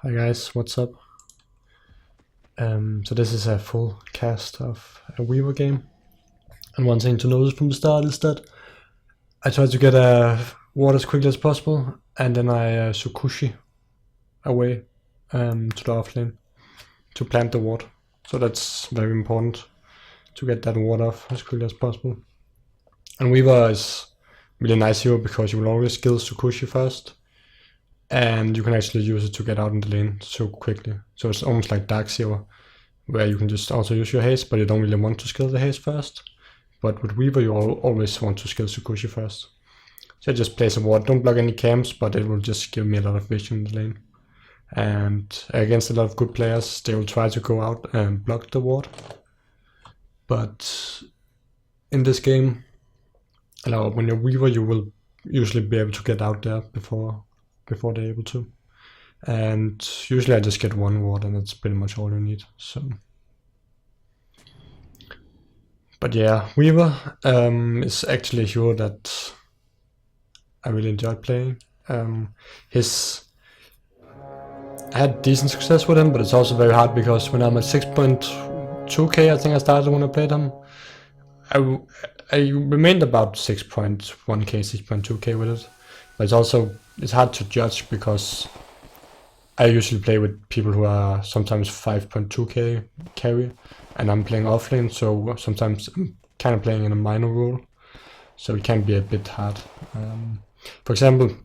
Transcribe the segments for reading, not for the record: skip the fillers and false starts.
Hi guys, what's up? So this is a full cast of a Weaver game, and one thing to notice from the start is that I try to get a ward as quickly as possible, and then I Tsukushi away to the offlane to plant the ward. So that's very important to get that ward off as quickly as possible. And Weaver is really nice here because you will always kill Tsukushi first, and you can actually use it to get out in the lane so quickly. So it's almost like Dark Zero, where you can just also use your haste, but you don't really want to skill the haste first. But with Weaver, you always want to skill Tsukushi first. So I just place a ward, don't block any camps, but it will just give me a lot of vision in the lane. And against a lot of good players, they will try to go out and block the ward. But in this game, when you're Weaver, you will usually be able to get out there before they're able to. And usually I just get one ward and that's pretty much all you need. So, but yeah, Weaver is actually a hero that I really enjoyed playing. I had decent success with him, but it's also very hard because when I'm at 6.2k, I think I started when I played him, I remained about 6.1k, 6.2k with it. But it's hard to judge because I usually play with people who are sometimes 5.2k carry, and I'm playing offlane, so sometimes I'm kind of playing in a minor role, so it can be a bit hard. For example,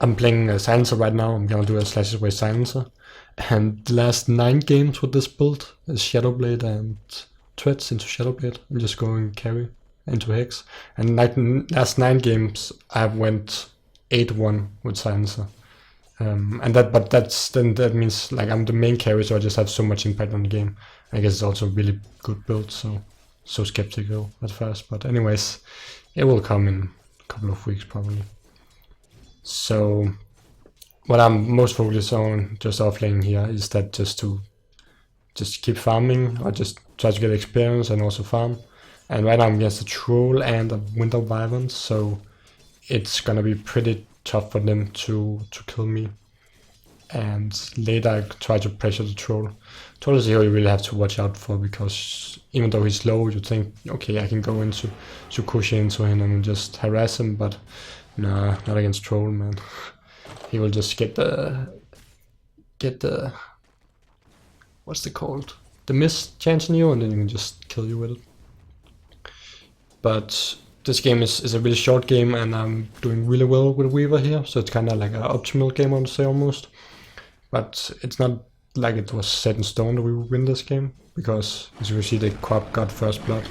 I'm playing a silencer right now. I'm gonna do a slahser silencer, and the last 9 games with this build is Shadowblade and Threads into Shadowblade. I'm just going carry into Hex, and like last 9 games I went 8-1 with silencer. That means like I'm the main carry, so I just have so much impact on the game. I guess it's also a really good build, so skeptical at first, but anyways, it will come in a couple of weeks probably. So what I'm most focused on just offlane here is that just keep farming, or just try to get experience and also farm. And right now I'm against a troll and a winter wyvern, so it's gonna be pretty tough for them to kill me. And later I try to pressure the troll. Troll is a hero you really have to watch out for, because even though he's low, you think, okay, I can go into Tsukushi into him and just harass him, but nah, not against troll, man. He will just get the what's it called? The miss chance on you, and then you can just kill you with it. But this game is a really short game, and I'm doing really well with Weaver here, so it's kind of like an optimal game, I would say, almost. But it's not like it was set in stone that we would win this game, because as you can see, the Crop got first blood.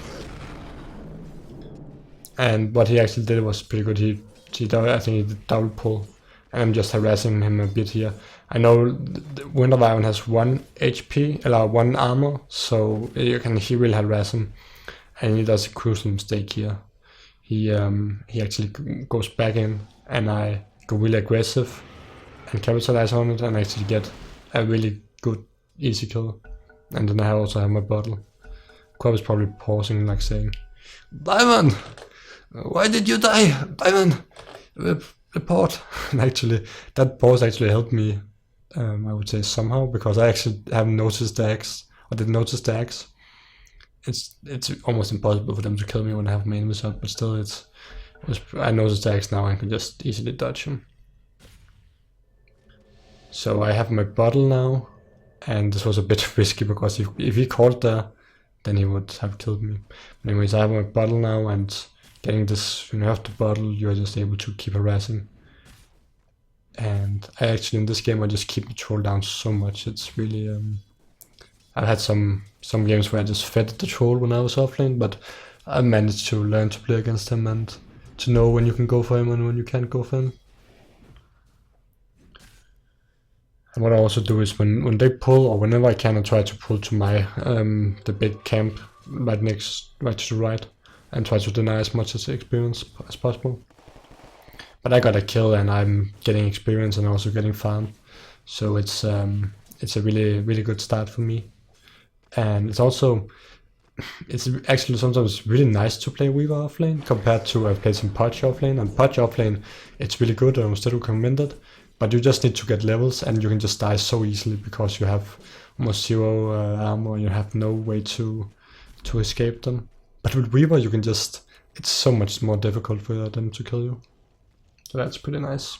And what he actually did was pretty good. I think he did double pull, and I'm just harassing him a bit here. I know the Winter Wyvern has 1 HP, 1 armor, so he will harass him, and he does a crucial mistake here. He actually goes back in, and I go really aggressive and capitalize on it, and actually get a really good easy kill. And then I also have my bottle. Crop is probably pausing, like saying, "Wyvern, why did you die? Wyvern, report." And actually, that pause actually helped me, I would say, somehow, because I actually haven't noticed the axe, or didn't notice the axe. It's almost impossible for them to kill me when I have my enemies up, but still, I noticed the axe now and can just easily dodge him. So I have my bottle now, and this was a bit risky because if he caught there, then he would have killed me. But anyways, I have my bottle now, and getting this, when you have the bottle, you're just able to keep harassing. And I actually, in this game, I just keep the troll down so much. It's really, I've had some games where I just fed the troll when I was offlane, but I managed to learn to play against him and to know when you can go for him and when you can't go for him. And what I also do is when they pull, or whenever I can, I try to pull to my the big camp right to the right, and try to deny as much experience as possible. But I got a kill, and I'm getting experience and also getting farm, so it's a really good start for me. And it's actually sometimes really nice to play Weaver offlane compared to I've played some Podge offlane, and Podge offlane it's really good and I still recommend it. But you just need to get levels, and you can just die so easily because you have almost 0 armor and you have no way to escape them. But with Weaver you can just, it's so much more difficult for them to kill you. So that's pretty nice.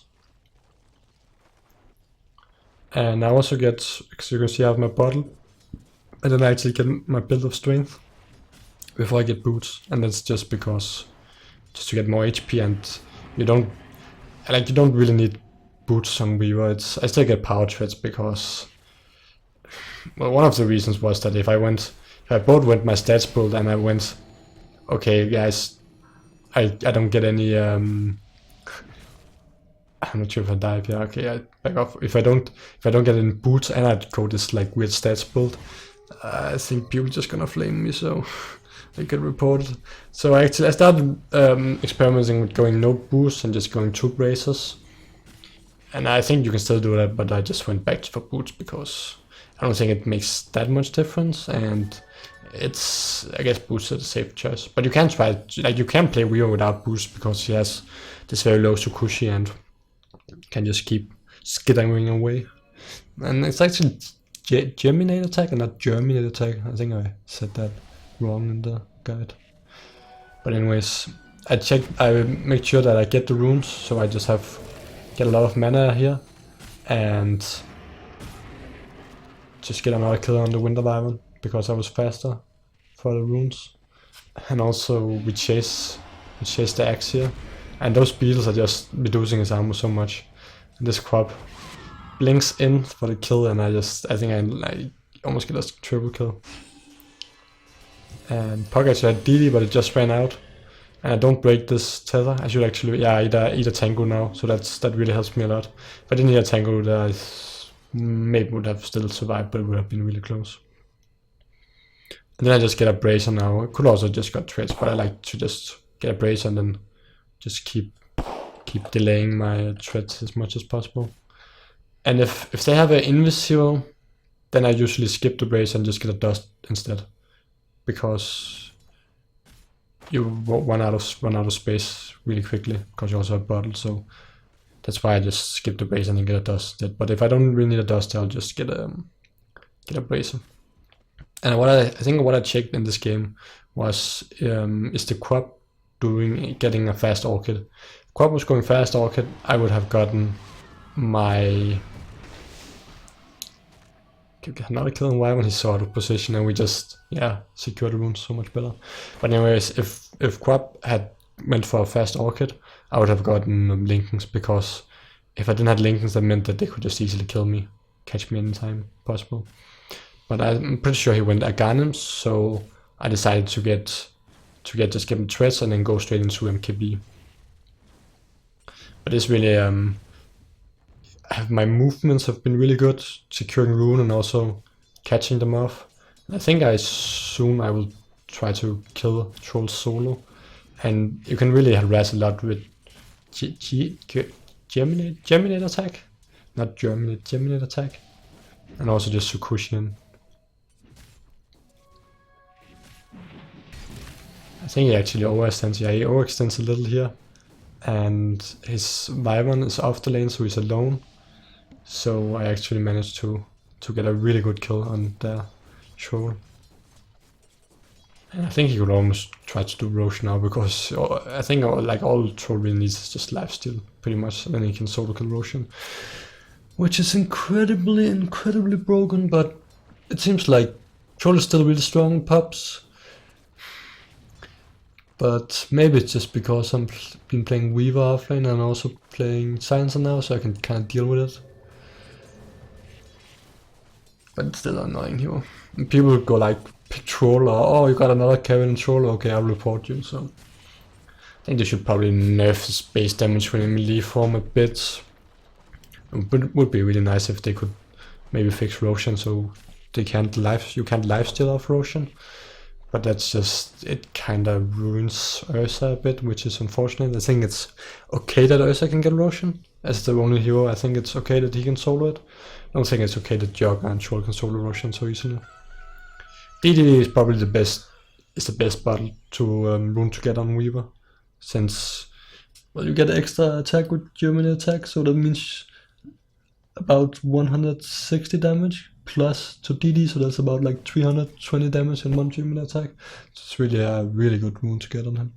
And I also get, as you can see, I have my bottle, and then I actually get my build of strength before I get boots, and that's just because, just to get more HP, and you don't really need boots on Weaver. I still get power threats because, well, one of the reasons was that if I both went my stats build and I went, okay guys, I don't get any, I'm not sure if I dive, yeah, okay, I back off. If I don't get any boots and I go this like weird stats build, I think people just gonna flame me, so I get reported. So I started experimenting with going no boots and just going 2 braces. And I think you can still do that, but I just went back for boots because I don't think it makes that much difference, and I guess boots are the safe choice. But you can try, like you can play Weaver without boots because he has this very low Tsukushi and can just keep skittering away. And it's actually Germinate attack and not Germinate attack. I think I said that wrong in the guide. But anyways, I make sure that I get the runes, so I just get a lot of mana here and just get another kill on the Winter Wyvern because I was faster for the runes. And also we chase the axe here, and those beetles are just reducing his armor so much. And this crop blinks in for the kill, and I think I almost get a triple kill. And Puck actually had DD, but it just ran out. And I don't break this tether. I should actually, yeah, eat a Tango now, so that really helps me a lot. If I didn't hit a Tango, I maybe would have still survived, but it would have been really close. And then I just get a Bracer now. I could also just got threats, but I like to just get a Bracer and then just keep delaying my threats as much as possible. And if they have an Invis, then I usually skip the Bracer and just get a Dust instead, because you run out of space really quickly because you also have Bottle. So that's why I just skip the Bracer and then get a Dust instead. But if I don't really need a Dust, I'll just get a Bracer. And I think what I checked in this game was is the Quap getting a fast Orchid. If Quap was going fast Orchid, I would have gotten my another kill on when he saw out of position, and we just secured the runes so much better. But anyways, if Quap had went for a fast Orchid, I would have gotten Lincolns, because if I didn't have Lincolns, that meant that they could just easily kill me, catch me anytime possible. But I'm pretty sure he went Aghanim's, so I decided to get him threats and then go straight into MKB. But it's really my movements have been really good, securing rune and also catching them off. I think soon I will try to kill trolls solo, and you can really harass a lot with Germinate attack, not Germinate attack, and also just Tsukushian. I think he actually overextends. Yeah, he overextends a little here, and his Wyvern is off the lane, so he's alone. So I actually managed to get a really good kill on the troll. And I think he could almost try to do Roshan now, because I think like all troll really needs is just lifesteal pretty much, and then he can solo kill Roshan, which is incredibly broken. But it seems like troll is still really strong in pubs. But maybe it's just because I'm been playing Weaver offlane and also playing Silencer now, so I can kind of deal with it. But it's still annoying here. And people go like, pick troll, or oh, you got another Kevin troll, okay, I'll report you. So I think they should probably nerf his base damage when in melee form a bit. It would be really nice if they could maybe fix Roshan so you can't lifesteal off Roshan. But that's just, it kinda ruins Ursa a bit, which is unfortunate. I think it's okay that Ursa can get Roshan. As the only hero, I think it's okay that he can solo it. I don't think it's okay that Jogger and Troll can solo Roshan so easily. DD is probably the best battle to rune to get on Weaver, since, well, you get extra attack with Germinate attack, so that means about 160 damage plus to DD, so that's about like 320 damage in one 3-minute attack. So it's really a really good rune to get on him.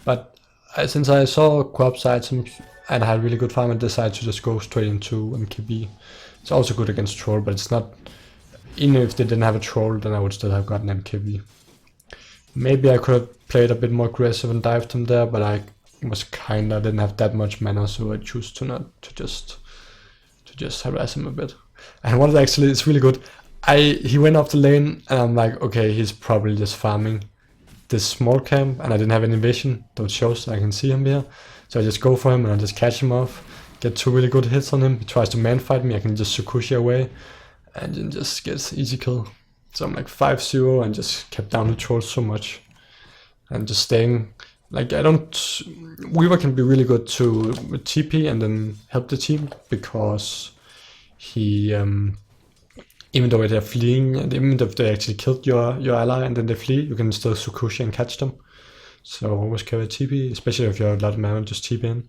But since I saw corpse items and I had really good farm, I decided to just go straight into MKB. It's also good against troll, but it's not. Even if they didn't have a troll, then I would still have gotten MKB. Maybe I could have played a bit more aggressive and dived him there, but I didn't have that much mana, so I choose to just harass him a bit. And what actually is really good, he went off the lane and I'm like, okay, he's probably just farming this small camp, and I didn't have any vision that shows I can see him here. So I just go for him and I just catch him off, get 2 really good hits on him. He tries to man fight me, I can just Tsukushi away and then just gets easy kill. So I'm like 5-0 and just kept down the trolls so much. And just staying, like Weaver can be really good to TP and then help the team, because he, even though they're fleeing, and even if they actually killed your ally and then they flee, you can still Tsukushi and catch them. So always carry TP, especially if you have a lot of mana, just TP in.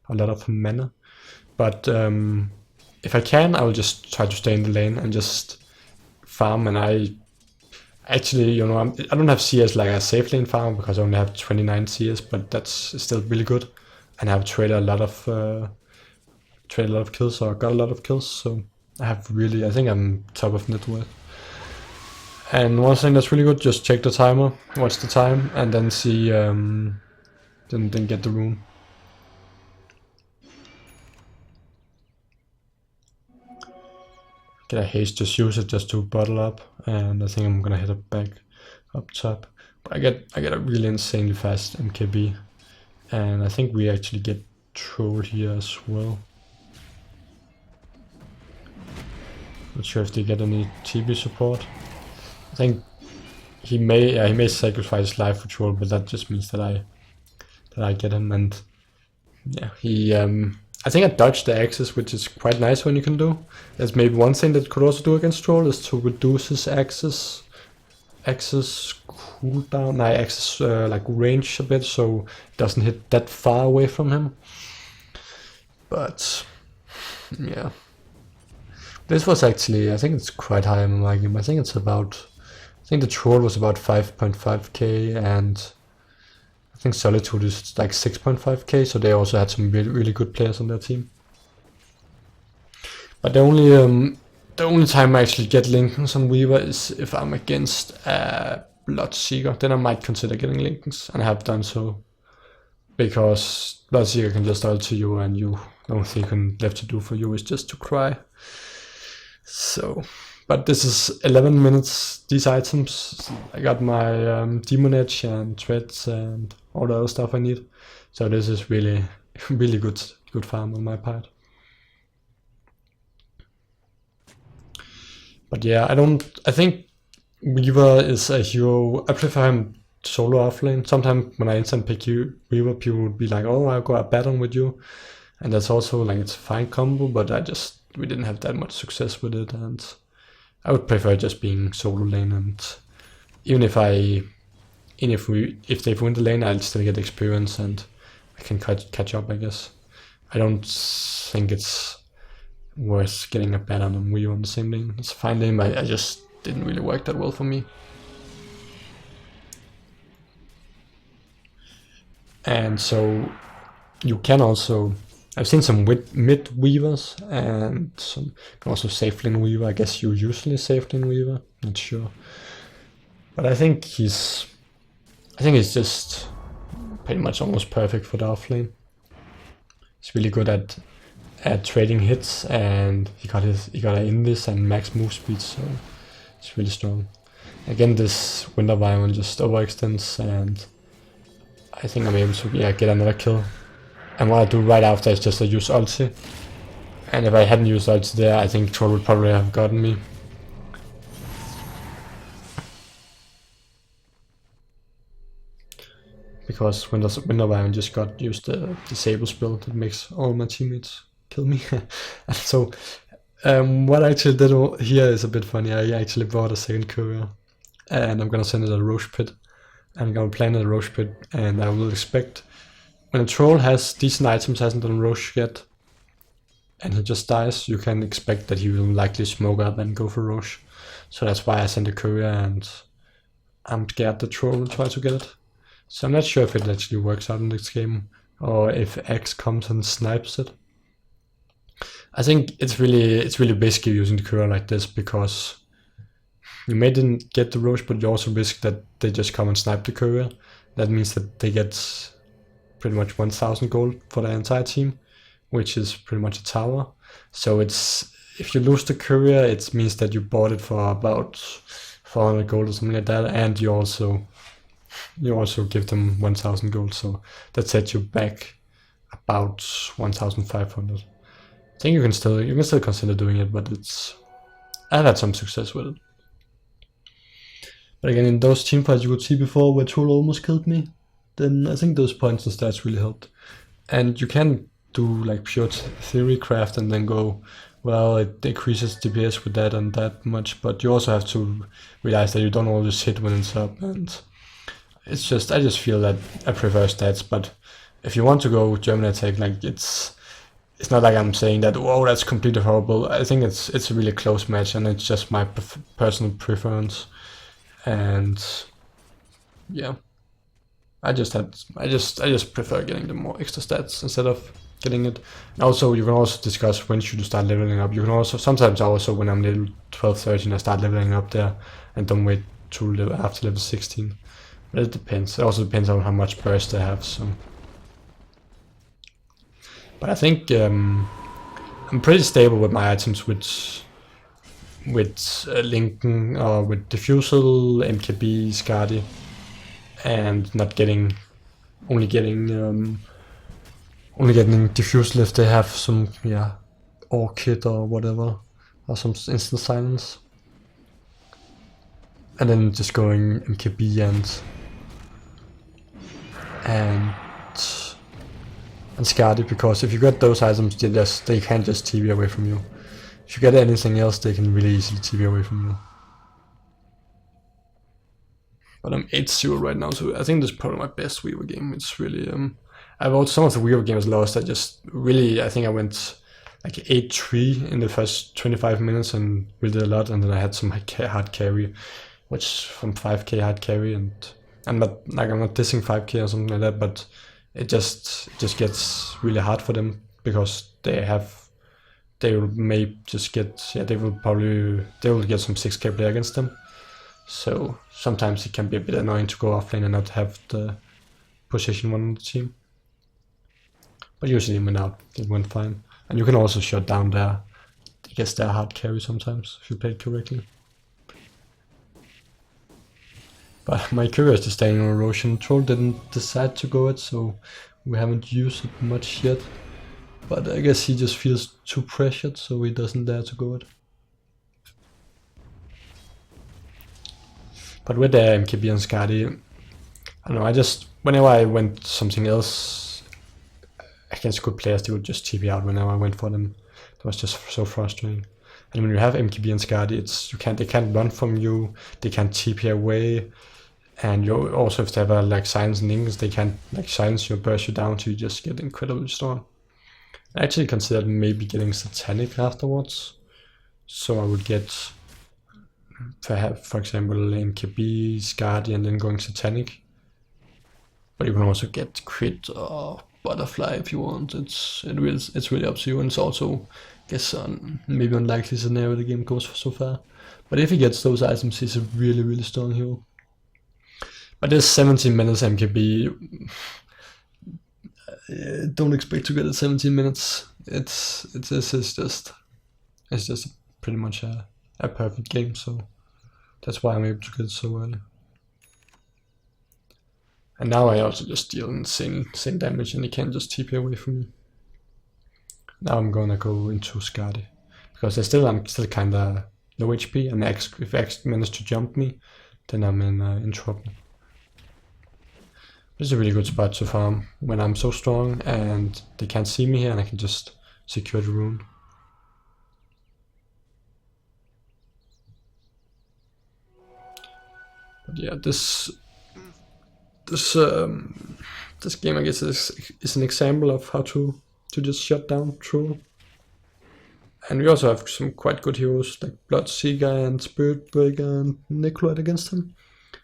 A lot of mana. But if I can, I will just try to stay in the lane and just farm. And I actually, I don't have CS like a safe lane farm because I only have 29 CS, but that's still really good. And I've traded a lot of kills, or got a lot of kills, so I think I'm top of net worth. And one thing that's really good, just check the timer, watch the time, and then see, then get the rune. Get a haste, just use it just to bottle up, and I think I'm gonna hit it back up top. But I get a really insanely fast MKB, and I think we actually get troll here as well. Not sure if they get any TB support. I think he may sacrifice his life for troll, but that just means that I get him. And yeah, he I think I dodged the axes, which is quite nice when you can do. There's maybe one thing that could also do against troll is to reduce his axes cooldown, axes like range a bit, so it doesn't hit that far away from him. But yeah, this was actually, I think it's quite high in my game. I think the troll was about 5.5k, and I think Solitude is like 6.5k, so they also had some really good players on their team. But the only time I actually get Lincolns on Weaver is if I'm against Bloodseeker. Then I might consider getting Lincolns, and I have done so, because Bloodseeker can just ult to you, and the only thing left to do for you is just to cry. So, but this is 11 minutes, these items. I got my Demon Edge and Threads and all the other stuff I need. So this is really, really good farm on my part. But yeah, I think Weaver is a hero. I prefer him solo offlane. Sometimes when I instant pick Weaver, people would be like, oh, I'll go a battle with you. And that's also like, it's a fine combo, but we didn't have that much success with it, and I would prefer just being solo lane. And even if they win the lane, I'll still get experience and I can catch up, I guess. I don't think it's worth getting a ban on Weaver on the same lane. It's a fine lane, but I just didn't really work that well for me. And so you can also, I've seen some mid Weavers and some can also safe lane Weaver. I guess you usually safe lane Weaver, not sure. But I think he's just pretty much almost perfect for the offlane. He's really good at trading hits, and he got an invis and max move speed, so it's really strong. Again, this Winter Wyvern just overextends, and I think I'm able to get another kill. And what I do right after is just I use ulti. And if I hadn't used ulti there, I think troll would probably have gotten me. Because Winter Wyvern just got used the disable spell that makes all my teammates kill me. So what I actually did here is a bit funny. I actually bought a second courier, and I'm gonna send it a Roche pit. I'm gonna plant a Roche pit, and I will expect when a troll has decent items, hasn't done Roche yet, and he just dies, you can expect that he will likely smoke up and go for Roche. So that's why I send a courier, and I'm scared the troll will try to get it. So I'm not sure if it actually works out in this game, or if X comes and snipes it. I think it's really risky using the courier like this, because you may didn't get the Roche, but you also risk that they just come and snipe the courier. That means that they get pretty much 1000 gold for the entire team, which is pretty much a tower. So if you lose the courier, it means that you bought it for about 400 gold or something like that, and you also give them 1000 gold, so that sets you back about 1500. I think you can still consider doing it, but I've had some success with it. But again, in those team fights you could see before where Troll almost killed me, then I think those points and stats really helped. And you can do like pure theory craft and then go, well, it decreases DPS with that and that much, but you also have to realize that you don't always hit when it's up, and I just feel that I prefer stats. But if you want to go German attack, like it's not like I'm saying that, whoa, that's completely horrible. I think it's a really close match, and it's just my personal preference. And yeah, I just prefer getting the more extra stats instead of getting it. And also, you can also discuss when should you start leveling up. You can also sometimes when I'm level 12, 13, I start leveling up there and don't wait till after level 16. But it depends. It also depends on how much burst I have. So, but I think I'm pretty stable with my items with Lincoln or with Diffusal, MKB, Skadi, and not only getting Diffusal if they have some Orchid or whatever, or some instant silence, and then just going MKB and Skadi, because if you get those items, they can't just TP away from you. If you get anything else, they can really easily TP away from you. But I'm 8-0 right now, so I think this is probably my best Weaver game. It's really I've watched some of the Weaver games lost. I think I went like 8-3 in the first 25 minutes and really did a lot, and then I had some hard carry, which from 5k hard carry, and I'm not dissing 5k or something like that, but it just gets really hard for them, because they will get some 6k play against them. So sometimes it can be a bit annoying to go offlane and not have the position one on the team. But usually it went fine. And you can also shut down their hard carry sometimes if you play it correctly. But my courier is just staying on Roshan. Troll didn't decide to go it, so we haven't used it much yet. But I guess he just feels too pressured, so he doesn't dare to go it. But with the MKB and Skadi, I don't know, whenever I went something else against good players, they would just TP out whenever I went for them. It was just so frustrating. And when you have MKB and Skadi, they can't run from you, they can't TP away, and you also, if they have silence and links, they can't silence you or burst you down, so you just get incredibly strong. I actually considered maybe getting Satanic afterwards, so I would get, for example, MKB, Skadi, and then going Satanic. But you can also get Crit or Butterfly if you want. It's really up to you, and it's also, I guess, maybe unlikely scenario the game goes for so far. But if he gets those items, he's a really, really strong hero. But this 17 minutes MKB, don't expect to get it 17 minutes. It's just pretty much a perfect game, so that's why I'm able to get it so early. And now I also just deal insane damage, and he can't just TP away from me. Now I'm gonna go into Skadi, because I'm still kinda low HP, and if X managed to jump me, then I'm in trouble. This is a really good spot to farm when I'm so strong and they can't see me here, and I can just secure the rune. But yeah, this game, I guess, is an example of how to just shut down Troll. And we also have some quite good heroes like Bloodseeker and Spiritbreaker and Necroid against him.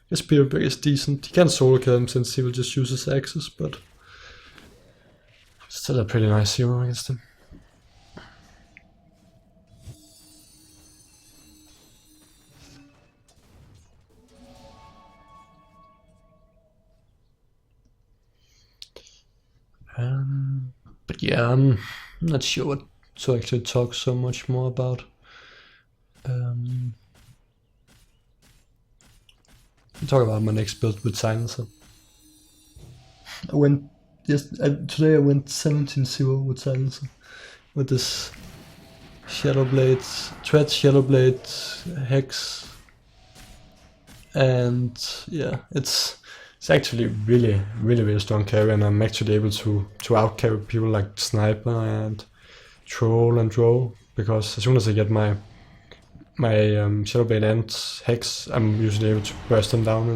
His Spiritbreaker is decent. He can solo kill him since he will just use his axes, but still a pretty nice hero against him. But yeah, I'm not sure what to actually talk so much more about. I'll talk about my next build with Silencer. Today I went 17-0 with Silencer. With this Shadowblade, Shadowblade, Hex. And yeah, it's actually really strong carry, and I'm actually able to out-carry people like Sniper and Troll and Drow, because as soon as I get my Shadowblade and Hex, I'm usually able to burst them down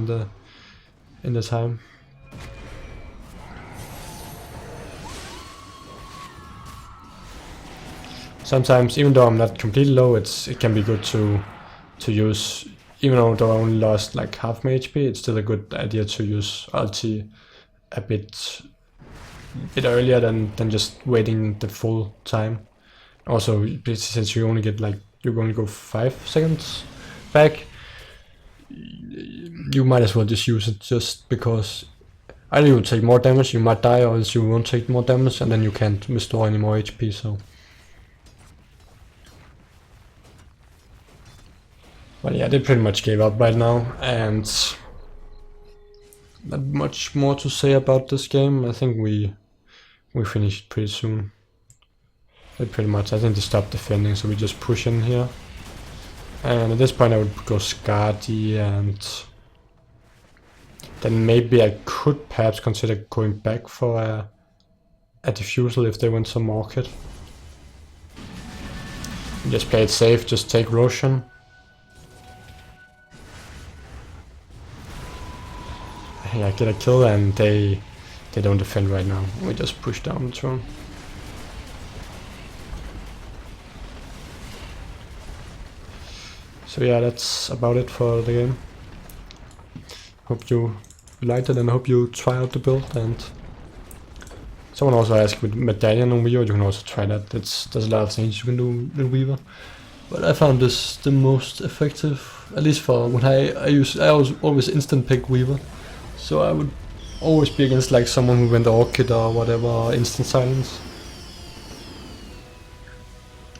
in the time. Sometimes, even though I'm not completely low, it can be good to use. Even though I only lost like half my HP, it's still a good idea to use ulti a bit earlier than just waiting the full time. Also, since you only get you only go 5 seconds back, you might as well just use it, just because either you will take more damage, you might die, or else you won't take more damage, and then you can't restore any more HP. So. But yeah, they pretty much gave up right now, and not much more to say about this game. I think we finished pretty soon. They pretty much, I think they stopped defending, so we just push in here. And at this point I would go Skadi, and then maybe I could perhaps consider going back for a Diffusal if they went some market. Just play it safe, just take Roshan. Yeah, get a kill, and they don't defend right now. We just push down the throne. So yeah, that's about it for the game. Hope you liked it, and hope you try out the build. And someone also asked with Medallion on Weaver, you can also try that. There's a lot of things you can do with Weaver, but I found this the most effective, at least for when I always instant pick Weaver. So I would always be against like someone who went Orchid or whatever, or Instant Silence.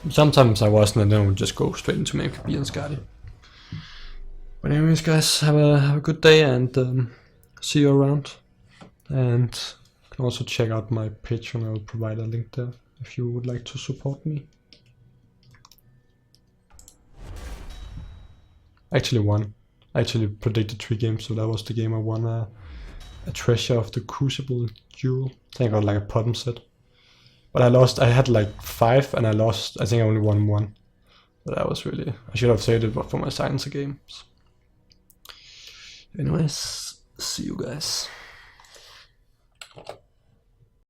Sometimes I wasn't, and then I would just go straight into MKB and Skadi. But anyways, guys, have a good day, and see you around. And you can also check out my Patreon. I will provide a link there if you would like to support me. Actually won. I actually predicted 3 games, so that was the game I won a Treasure of the Crucible Jewel. I think I got like a bottom set. But I lost, I had like 5 and I lost, I think I only won 1. But that was really, I should have saved it for my Silencer games. Anyways, see you guys.